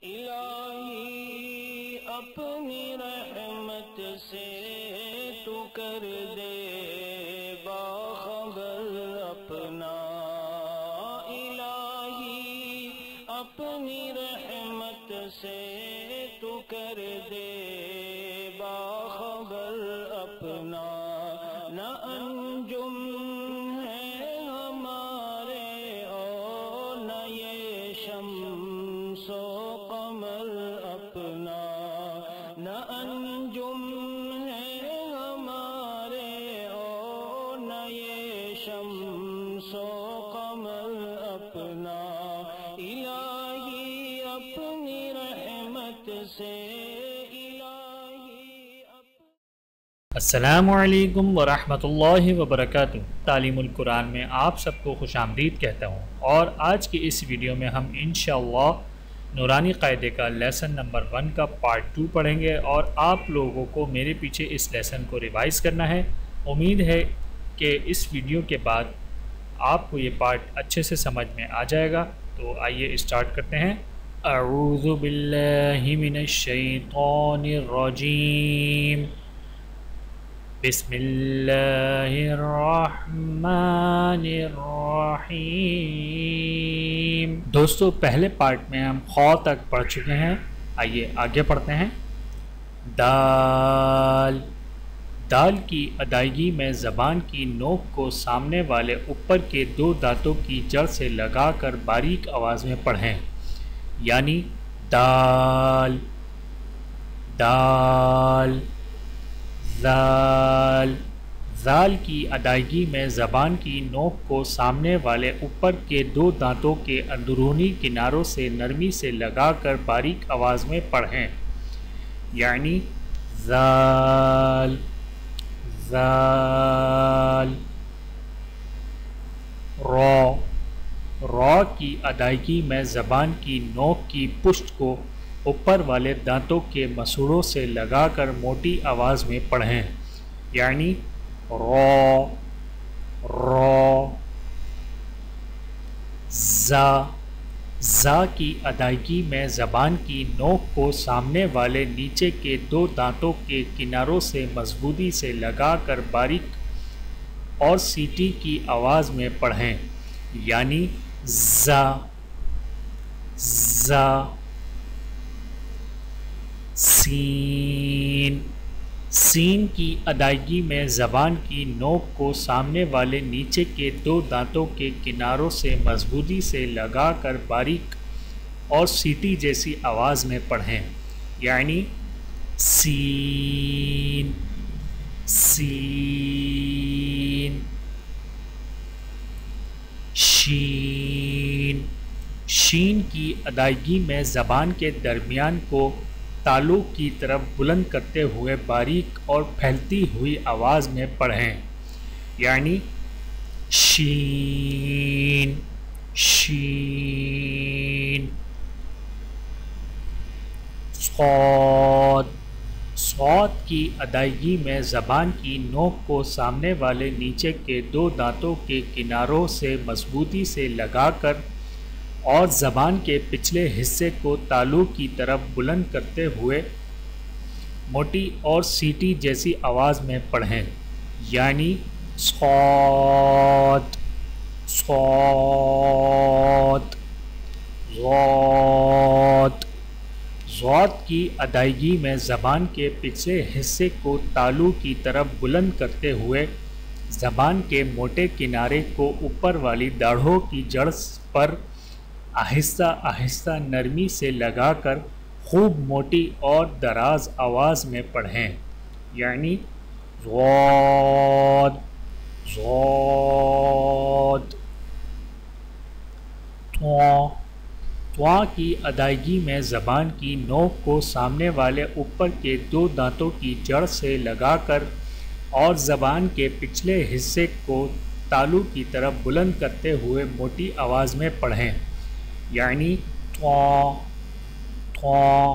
الہی اپنی رحمت سے تو کر دے باخبر اپنا، الہی اپنی رحمت سے تو کر دے باخبر اپنا، نہ انجم ہے ہمارے اور نہ یہ شمس و قمر اپنا، نہ انجم ہے ہمارے اور نہ یہ شمس و قمر اپنا، الہی اپنی رحمت سے السلام علیکم ورحمۃ اللہ وبرکاتہ۔ تعلیم القرآن میں آپ سب کو خوش آمدید کہتا ہوں، اور آج کی اس ویڈیو میں ہم انشاءاللہ نورانی قاعدے کا لیسن نمبر 1 کا پارٹ 2 پڑھیں گے، اور آپ لوگوں کو میرے پیچھے اس لیسن کو ریوائز کرنا ہے۔ امید ہے کہ اس ویڈیو کے بعد آپ کو یہ پارٹ اچھے سے سمجھ میں آ جائے گا۔ تو آئیے اسٹارٹ کرتے ہیں۔ اعوذ باللہ من الشیطان الرجیم، بسم اللہ الرحمن الرحیم۔ دوستو پہلے پارٹ میں ہم خ تک پڑھ چکے ہیں، آئیے آگے پڑھتے ہیں۔ دال، دال کی ادائیگی میں زبان کی نوک کو سامنے والے اوپر کے 2 دانتوں کی جڑ سے لگا کر باریک آواز میں پڑھیں، یعنی دال دال۔ ذال، ذال کی ادائیگی میں زبان کی نوک کو سامنے والے اوپر کے 2 دانتوں کے اندرونی کناروں سے نرمی سے لگا کر باریک آواز میں پڑھیں، یعنی ذال ذال۔ را، را کی ادائیگی میں زبان کی نوک کی پشت کو اوپر والے دانتوں کے مسوڑوں سے لگا کر موٹی آواز میں پڑھیں، یعنی را را۔ زا، زا کی ادائیگی میں زبان کی نوک کو سامنے والے نیچے کے 2 دانتوں کے کناروں سے مضبوطی سے لگا کر باریک اور سیٹی کی آواز میں پڑھیں، یعنی زا زا۔ سین، سین کی ادائیگی میں زبان کی نوک کو سامنے والے نیچے کے 2 دانتوں کے کناروں سے مضبوطی سے لگا کر باریک اور سیٹی جیسی آواز میں پڑھیں، یعنی سین سین۔ شین، شین کی ادائیگی میں زبان کے درمیان کو تالو کی طرف بلند کرتے ہوئے باریک اور پھیلتی ہوئی آواز میں پڑھیں، یعنی شین شین۔ صاد، صاد کی ادائیگی میں زبان کی نوک کو سامنے والے نیچے کے 2 دانتوں کے کناروں سے مضبوطی سے لگا کر اور زبان کے پچھلے حصے کو تالو کی طرف بلند کرتے ہوئے موٹی اور سیٹی جیسی آواز میں پڑھیں، یعنی صاد صاد۔ ضاد، ضاد کی ادائیگی میں زبان کے پچھلے حصے کو تالو کی طرف بلند کرتے ہوئے زبان کے موٹے کنارے کو اوپر والی داڑھوں کی جڑ پر آہستہ آہستہ نرمی سے لگا کر خوب موٹی اور دراز آواز میں پڑھیں، یعنی ضاد ضاد۔ طاء، طاء کی ادائیگی میں زبان کی نوک کو سامنے والے اوپر کے 2 دانتوں کی جڑ سے لگا کر اور زبان کے پچھلے حصے کو تالو کی طرف بلند کرتے ہوئے موٹی آواز میں پڑھیں، یعنی طاء طاء۔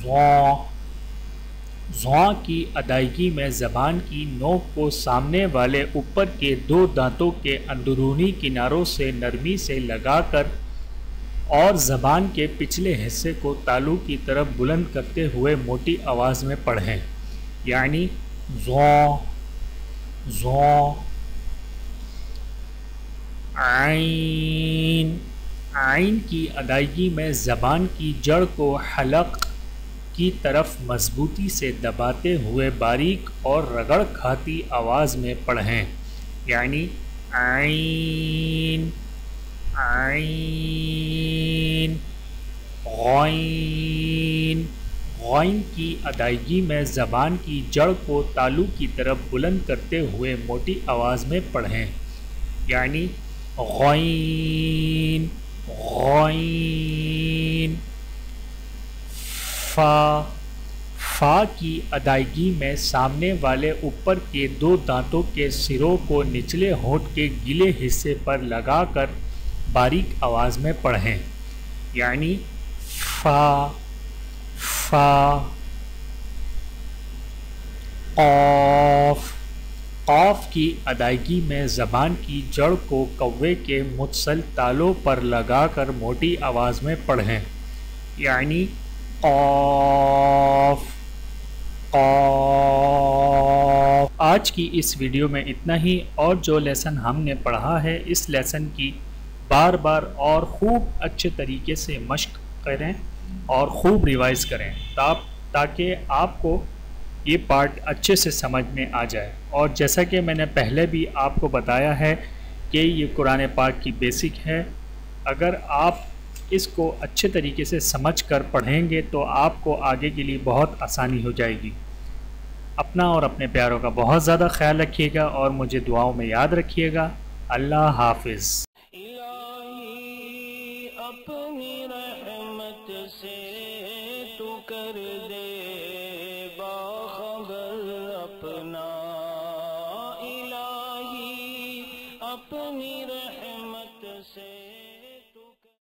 ضاء، ضاء کی ادائیگی میں زبان کی نوک کو سامنے والے اوپر کے 2 دانتوں کے اندرونی کناروں سے نرمی سے لگا کر اور زبان کے پچھلے حصے کو تالو کی طرف بلند کرتے ہوئے موٹی آواز میں پڑھیں، یعنی زو زو. عین. عین کی ادائیگی میں زبان کی جڑ کو حلق کی طرف مضبوطی سے دباتے ہوئے باریک اور رگڑ کھاتی آواز میں پڑھیں، یعنی عین عین. غین. غین کی ادائیگی میں زبان کی جڑ کو تالو کی طرف بلند کرتے ہوئے موٹی آواز میں پڑھیں، یعنی غین غین. فا. فا کی ادائیگی میں سامنے والے اوپر کے 2 دانتوں کے سروں کو نچلے ہونٹ کے گلے حصے پر لگا کر باریک آواز میں پڑھیں، یعنی فا فا. قاف. قاف کی ادائیگی میں زبان کی جڑ کو کوے کے متصل تالوں پر لگا کر موٹی آواز میں پڑھیں، یعنی قاف قاف. آج کی اس ویڈیو میں اتنا ہی، اور جو لیسن ہم نے پڑھا ہے اس لیسن کی بار بار اور خوب اچھے طریقے سے مشق کریں اور خوب ریوائز کریں تاکہ آپ کو یہ پارٹ اچھے سے سمجھ میں آ جائے. اور جیسا کہ میں نے پہلے بھی آپ کو بتایا ہے کہ یہ قرآن پاک کی بیسک ہے، اگر آپ اس کو اچھے طریقے سے سمجھ کر پڑھیں گے تو آپ کو آگے کے لیے بہت آسانی ہو جائے گی. اپنا اور اپنے پیاروں کا بہت زیادہ خیال رکھیے گا اور مجھے دعاؤں میں یاد رکھیے گا. اللہ حافظ. الہی اپنی رحمت سے تو کر دے باخبر اپنا، الہی اپنی رحمت سے